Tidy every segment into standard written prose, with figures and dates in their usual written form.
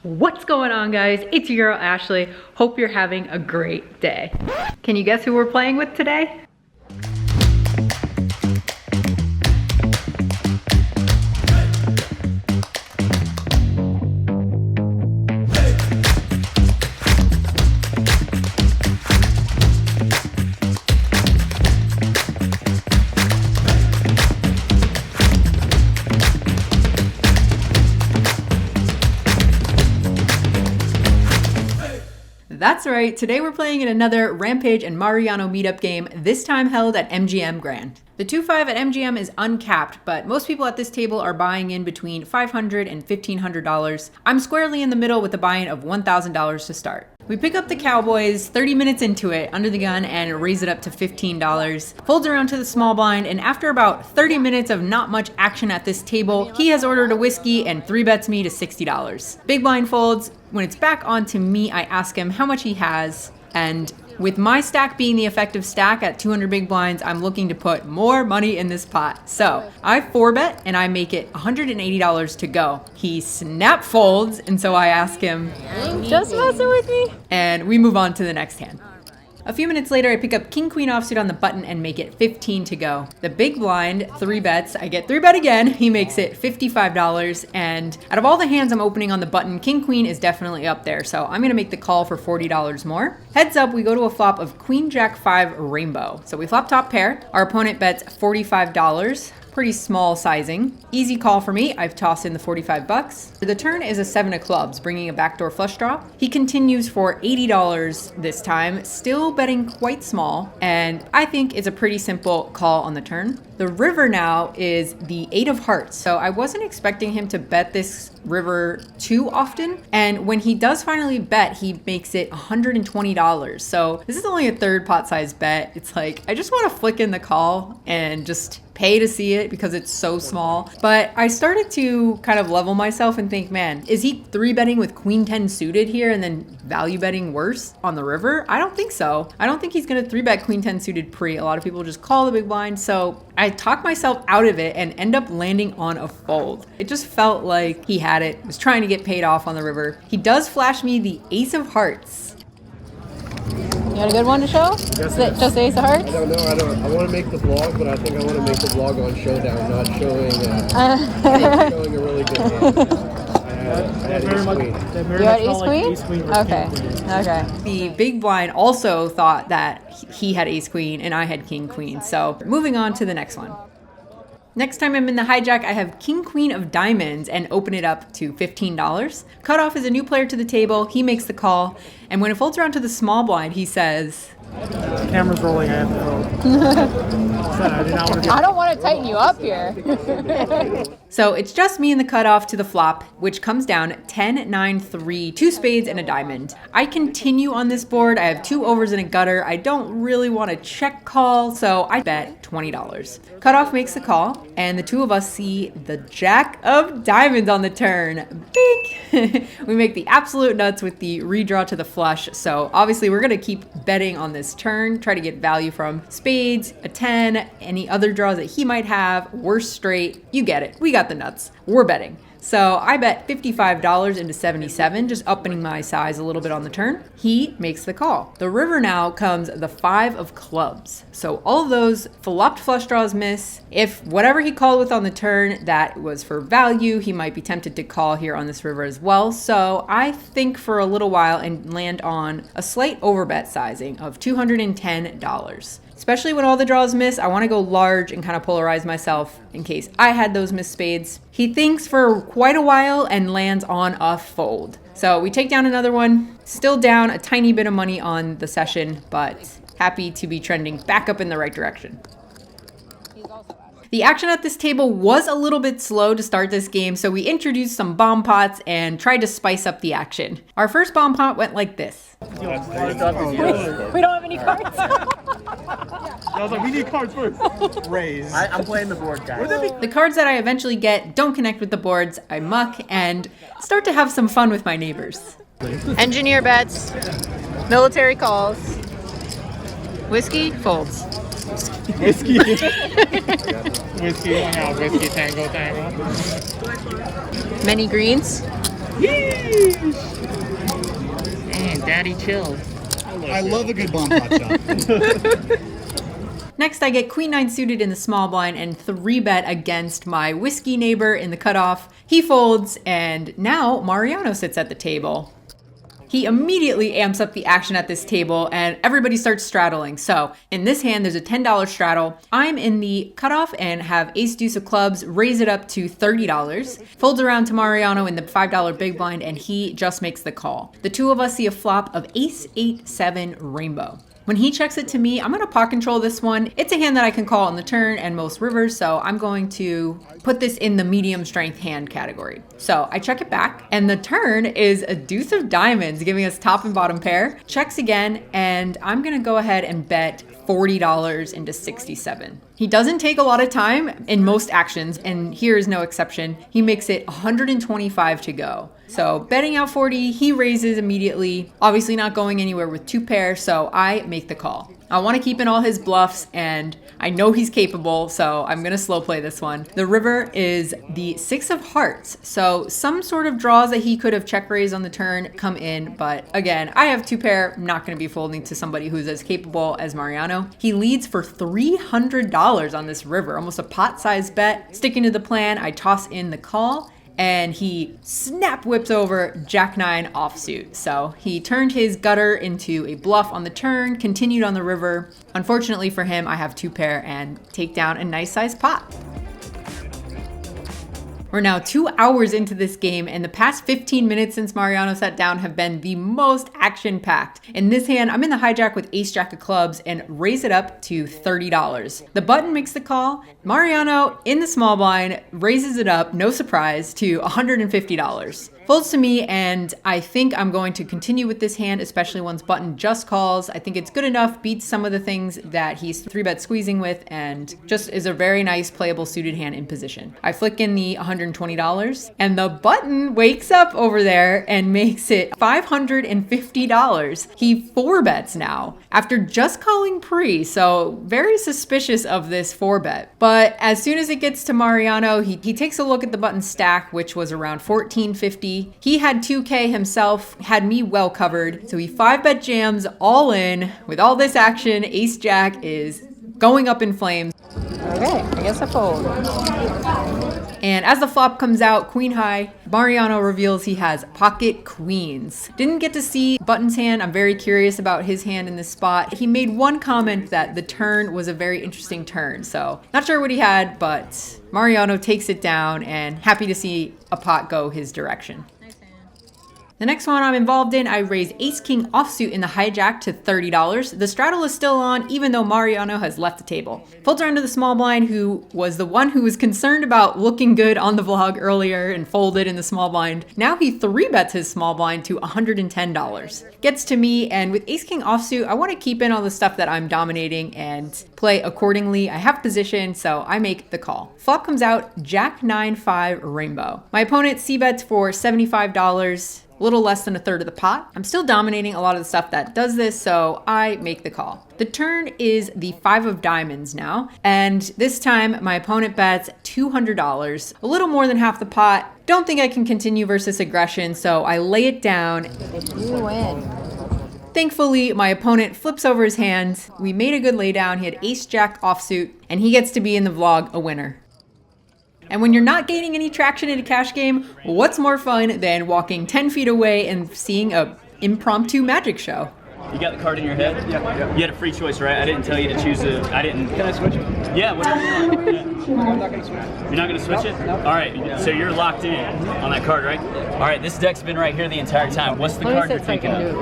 What's going on, guys? It's your girl Ashley. Hope you're having a great day. Can you guess who we're playing with today? That's right, today we're playing in another Rampage and Mariano meetup game, this time held at MGM Grand. The 2-5 at MGM is uncapped, but most people at this table are buying in between $500 and $1,500. I'm squarely in the middle with a buy-in of $1,000 to start. We pick up the Cowboys 30 minutes into it, under the gun, and raise it up to $15. Folds around to the small blind, and after about 30 minutes of not much action at this table, he has ordered a whiskey and 3-bets me to $60. Big blind folds. When it's back on to me, I ask him how much he has, and with my stack being the effective stack at 200 big blinds, I'm looking to put more money in this pot. So I 4-bet and I make it $180 to go. He snap folds, and so I ask him, just messing with me? And we move on to the next hand. A few minutes later, I pick up King Queen offsuit on the button and make it 15 to go. The big blind, 3-bets, I get 3-bet again, he makes it $55, and out of all the hands I'm opening on the button, King Queen is definitely up there, so I'm gonna make the call for $40 more. Heads up, we go to a flop of Queen Jack 5 Rainbow. So we flop top pair, our opponent bets $45. Pretty small sizing. Easy call for me. I've tossed in the 45 bucks. The turn is a 7 of clubs, bringing a backdoor flush draw. He continues for $80 this time, still betting quite small, and I think it's a pretty simple call on the turn. The river now is the 8 of hearts, so I wasn't expecting him to bet this river too often, and when he does finally bet, he makes it $120. So this is only a third pot size bet. It's like, I just want to flick in the call and just pay to see it because it's so small. But I started to kind of level myself and think, man, is he 3-betting with Queen 10 suited here and then value betting worse on the river? I don't think so. I don't think he's gonna 3-bet Queen 10 suited pre. A lot of people just call the big blind. So I talked myself out of it and end up landing on a fold. It just felt like he had it, was trying to get paid off on the river. He does flash me the Ace of Hearts. You got a good one to show? Just Ace of Hearts? I don't know. I want to make the vlog, but I think I want to make the vlog on Showdown, not showing showing a really good hand. I had Ace Queen. You had Ace Queen? Okay. The big blind also thought that he had Ace Queen and I had King Queen. So moving on to the next one. Next time I'm in the hijack, I have King Queen of Diamonds and open it up to $15. Cutoff is a new player to the table. He makes the call. And when it folds around to the small blind, he says, Camera's rolling. I have to go. I don't want to tighten you up here. So it's just me in the cutoff to the flop, which comes down 10, 9, 3, 2 spades and a diamond. I continue on this board. I have 2 overs and a gutter. I don't really want to check call, so I bet $20. Cutoff makes the call, and the two of us see the Jack of Diamonds on the turn. Big! We make the absolute nuts with the redraw to the flush, so obviously we're going to keep betting on this turn, try to get value from spades, a 10, any other draws that he might have, worst straight, you get it. We got the nuts. We're betting. So I bet $55 into 77, just upping my size a little bit on the turn. He makes the call. The river now comes the 5 of clubs. So all of those flopped flush draws miss. If whatever he called with on the turn that was for value, he might be tempted to call here on this river as well. So I think for a little while and land on a slight overbet sizing of $210. Especially when all the draws miss, I want to go large and kind of polarize myself in case I had those missed spades. He thinks for quite a while and lands on a fold. So we take down another one, still down a tiny bit of money on the session, but happy to be trending back up in the right direction. The action at this table was a little bit slow to start this game, so we introduced some bomb pots and tried to spice up the action. Our first bomb pot went like this. We don't have any cards. I was like, we need cards first. Raise. I'm playing the board, guys. The cards that I eventually get don't connect with the boards. I muck and start to have some fun with my neighbors. Engineer bets. Military calls. Whiskey folds. Whiskey. Whiskey, whiskey, tango. Many greens. Dang, daddy chill. I love a good bomb hot shot. Next, I get queen 9 suited in the small blind and 3-bet against my whiskey neighbor in the cutoff. He folds, and now Mariano sits at the table. He immediately amps up the action at this table, and everybody starts straddling. So in this hand, there's a $10 straddle. I'm in the cutoff and have ace deuce of clubs, raise it up to $30. Folds around to Mariano in the $5 big blind, and he just makes the call. The two of us see a flop of ace 8-7 rainbow. When he checks it to me, I'm going to pot control this one. It's a hand that I can call on the turn and most rivers, so I'm going to put this in the medium strength hand category. So I check it back, and the turn is a deuce of diamonds, giving us top and bottom pair. Checks again, and I'm going to go ahead and bet $40 into 67. He doesn't take a lot of time in most actions, and here is no exception. He makes it 125 to go. So betting out 40, he raises immediately, obviously not going anywhere with 2 pair, so I make the call. I want to keep in all his bluffs, and I know he's capable, so I'm going to slow play this one. The river is the 6 of hearts, so some sort of draws that he could have check raised on the turn come in, but again, I have 2 pair. I'm not going to be folding to somebody who's as capable as Mariano. He leads for $300 on this river, almost a pot-sized bet. Sticking to the plan, I toss in the call, and he snap whips over Jack 9 offsuit. So he turned his gutter into a bluff on the turn, continued on the river. Unfortunately for him, I have 2 pair and take down a nice sized pot. We're now 2 hours into this game, and the past 15 minutes since Mariano sat down have been the most action-packed. In this hand, I'm in the hijack with ace jack of clubs and raise it up to $30. The button makes the call. Mariano, in the small blind, raises it up, no surprise, to $150. Folds to me, and I think I'm going to continue with this hand, especially once button just calls. I think it's good enough, beats some of the things that he's 3-bet squeezing with, and just is a very nice playable suited hand in position. I flick in the $120, and the button wakes up over there and makes it $550. He 4-bets now after just calling pre, so very suspicious of this 4-bet. But as soon as it gets to Mariano, he takes a look at the button stack, which was around $14.50. He had 2K himself, had me well covered, so he 5-bet jams all in. With all this action, ace jack is going up in flames. Okay, I guess I fold. And as the flop comes out, queen high, Mariano reveals he has pocket queens. Didn't get to see button's hand. I'm very curious about his hand in this spot. He made one comment that the turn was a very interesting turn, so not sure what he had, but Mariano takes it down, and happy to see a pot go his direction. The next one I'm involved in, I raise ace-king offsuit in the hijack to $30. The straddle is still on, even though Mariano has left the table. Folds around to the small blind, who was the one who was concerned about looking good on the vlog earlier and folded in the small blind. Now he 3-bets his small blind to $110. Gets to me, and with ace-king offsuit, I want to keep in all the stuff that I'm dominating and play accordingly. I have position, so I make the call. Flop comes out, Jack 9-5 rainbow. My opponent c-bets for $75. A little less than a third of the pot. I'm still dominating a lot of the stuff that does this, so I make the call. The turn is the 5 of diamonds now, and this time my opponent bets $200, a little more than half the pot. Don't think I can continue versus aggression, so I lay it down. You win. Thankfully, my opponent flips over his hand. We made a good laydown. He had ace jack offsuit, and he gets to be in the vlog a winner. And when you're not gaining any traction in a cash game, what's more fun than walking 10 feet away and seeing a impromptu magic show? You got the card in your head? Yeah. You had a free choice, right? I didn't tell you to choose a... Can I switch it? Yeah, whatever you want. Yeah. I'm not going to switch it. You're not going to switch it? All right, so you're locked in on that card, right? All right, this deck's been right here the entire time. What's the card you're thinking of?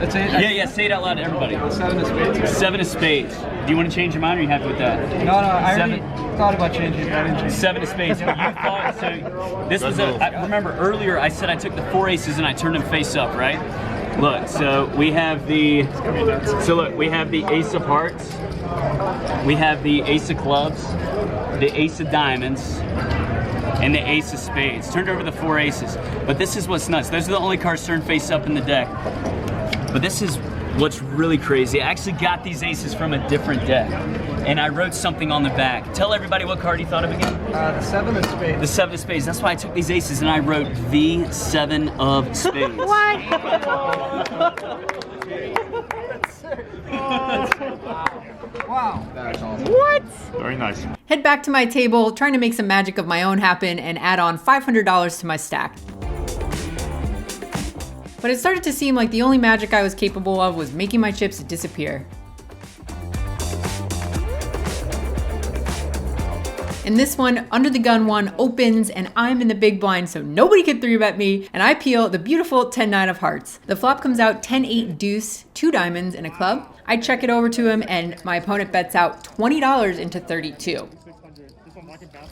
That's it? Yeah, say it out loud to everybody. 7 of spades. 7 of spades. Do you want to change your mind, or are you happy with that? No, I already thought about changing it. I didn't change it. 7 of spades. You thought, so this was I remember earlier I said I took the 4 aces and I turned them face up, right? Look, so we have the ace of hearts, we have the ace of clubs, the ace of diamonds, and the ace of spades. Turned over the 4 aces. But this is what's nuts. Those are the only cards turned face up in the deck. But this is what's really crazy, I actually got these aces from a different deck, and I wrote something on the back. Tell everybody what card you thought of again. The 7 of spades. The 7 of spades. That's why I took these aces and I wrote the 7 of spades. Wow. That's awesome. What? Very nice. Head back to my table, trying to make some magic of my own happen and add on $500 to my stack. But it started to seem like the only magic I was capable of was making my chips disappear. And this one, under the gun one, opens and I'm in the big blind so nobody can 3-bet me, and I peel the beautiful 10-9 of hearts. The flop comes out 10-8 deuce, 2 diamonds and a club. I check it over to him and my opponent bets out $20 into 32.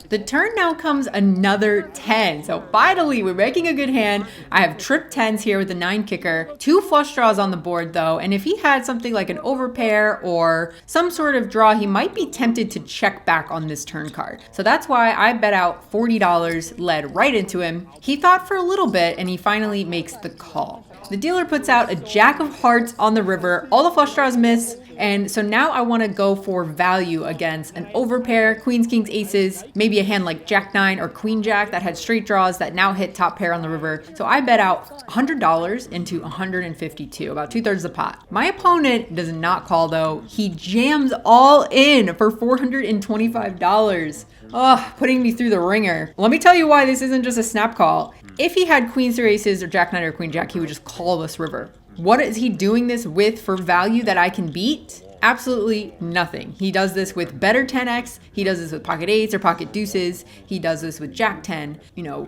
The turn now comes another 10. So finally, we're making a good hand. I have trip 10s here with the 9 kicker. 2 flush draws on the board though. And if he had something like an overpair or some sort of draw, he might be tempted to check back on this turn card. So that's why I bet out $40, led right into him. He thought for a little bit and he finally makes the call. The dealer puts out a jack of hearts on the river. All the flush draws miss. And so now I want to go for value against an overpair, queens, kings, aces, maybe a hand like jack 9 or queen jack that had straight draws that now hit top pair on the river. So I bet out $100 into 152, about 2/3 the pot. My opponent does not call though. He jams all in for $425. Oh, putting me through the ringer. Let me tell you why this isn't just a snap call. If he had queens or aces or jack 9 or queen jack, he would just call this river. What is he doing this with for value that I can beat? Absolutely nothing. He does this with better 10x. He does this with pocket 8s or pocket deuces. He does this with jack 10,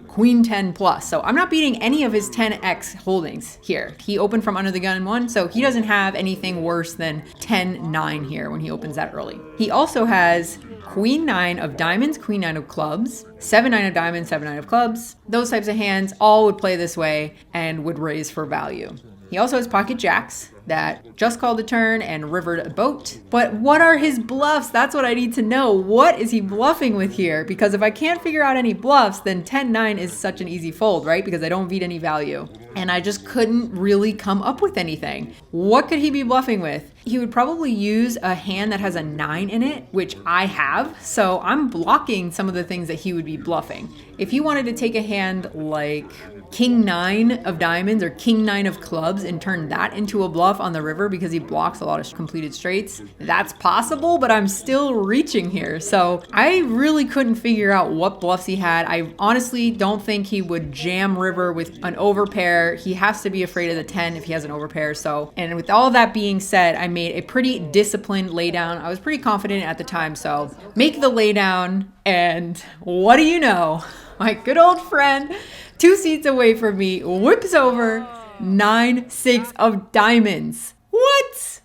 queen 10 plus. So I'm not beating any of his 10x holdings here. He opened from under the gun in 1, so he doesn't have anything worse than 10-9 here when he opens that early. He also has queen 9 of diamonds, queen 9 of clubs, 7-9 of diamonds, 7-9 of clubs. Those types of hands all would play this way and would raise for value. He also has pocket jacks that just called a turn and rivered a boat. But what are his bluffs? That's what I need to know. What is he bluffing with here? Because if I can't figure out any bluffs, then 10-9 is such an easy fold, right? Because I don't beat any value. And I just couldn't really come up with anything. What could he be bluffing with? He would probably use a hand that has a 9 in it, which I have. So I'm blocking some of the things that he would be bluffing. If he wanted to take a hand like king 9 of diamonds or king 9 of clubs and turn that into a bluff on the river because he blocks a lot of completed straights, that's possible, but I'm still reaching here. So I really couldn't figure out what bluffs he had. I honestly don't think he would jam river with an overpair. He has to be afraid of the 10 if he has an overpair. So, and with all that being said, I made a pretty disciplined laydown. I was pretty confident at the time. So make the laydown, and what do you know? My good old friend, 2 seats away from me, whips over 9-6 of diamonds. What?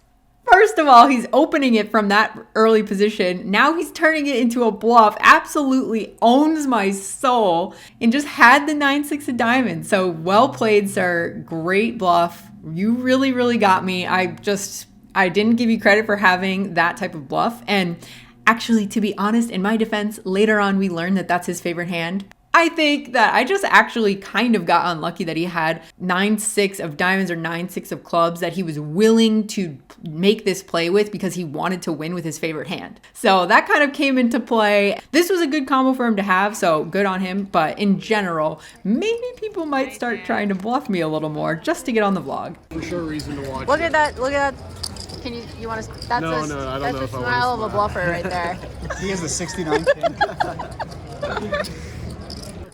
First of all, he's opening it from that early position. Now he's turning it into a bluff. Absolutely owns my soul and just had the 9-6 of diamonds. So well played, sir. Great bluff. You really, really got me. I didn't give you credit for having that type of bluff. And actually, to be honest, in my defense, later on we learned that that's his favorite hand. I think that I just actually kind of got unlucky that he had 9-6 of diamonds or 9-6 of clubs that he was willing to make this play with because he wanted to win with his favorite hand. So that kind of came into play. This was a good combo for him to have, so good on him. But in general, maybe people might start trying to bluff me a little more just to get on the vlog. For sure reason to watch. Look at that. Look at that. Can you want to? That's No, I don't know that's a if I wanna smile of a smile. bluffer right there. He has a 69 pin.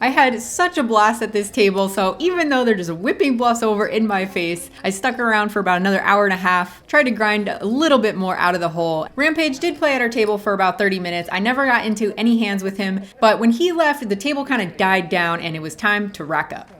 I had such a blast at this table, so even though they're just whipping bluffs over in my face, I stuck around for about another hour and a half, tried to grind a little bit more out of the hole. Rampage did play at our table for about 30 minutes. I never got into any hands with him, but when he left, the table kind of died down and it was time to rack up.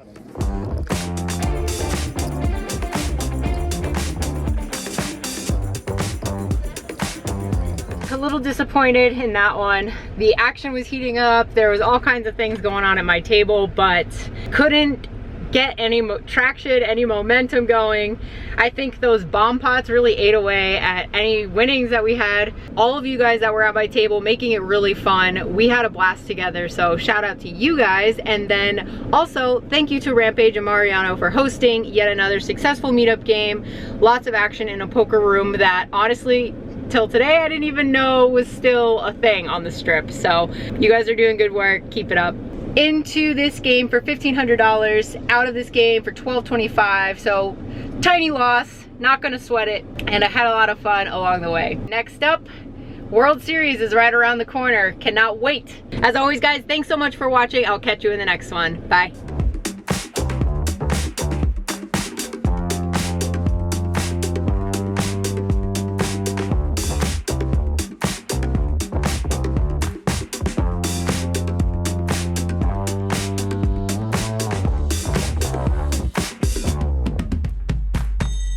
A little disappointed in that one. The action was heating up. There was all kinds of things going on at my table, but couldn't get any traction, any momentum going. I think those bomb pots really ate away at any winnings that we had. All of you guys that were at my table making it really fun. We had a blast together, so shout out to you guys. And then also thank you to Rampage and Mariano for hosting yet another successful meetup game. Lots of action in a poker room that honestly, till today, I didn't even know was still a thing on the strip. So you guys are doing good work, keep it up. Into this game for $1,500, out of this game for $1,225, so tiny loss, not gonna sweat it, and I had a lot of fun along the way. Next up, World Series is right around the corner, cannot wait. As always guys, thanks so much for watching, I'll catch you in the next one, bye.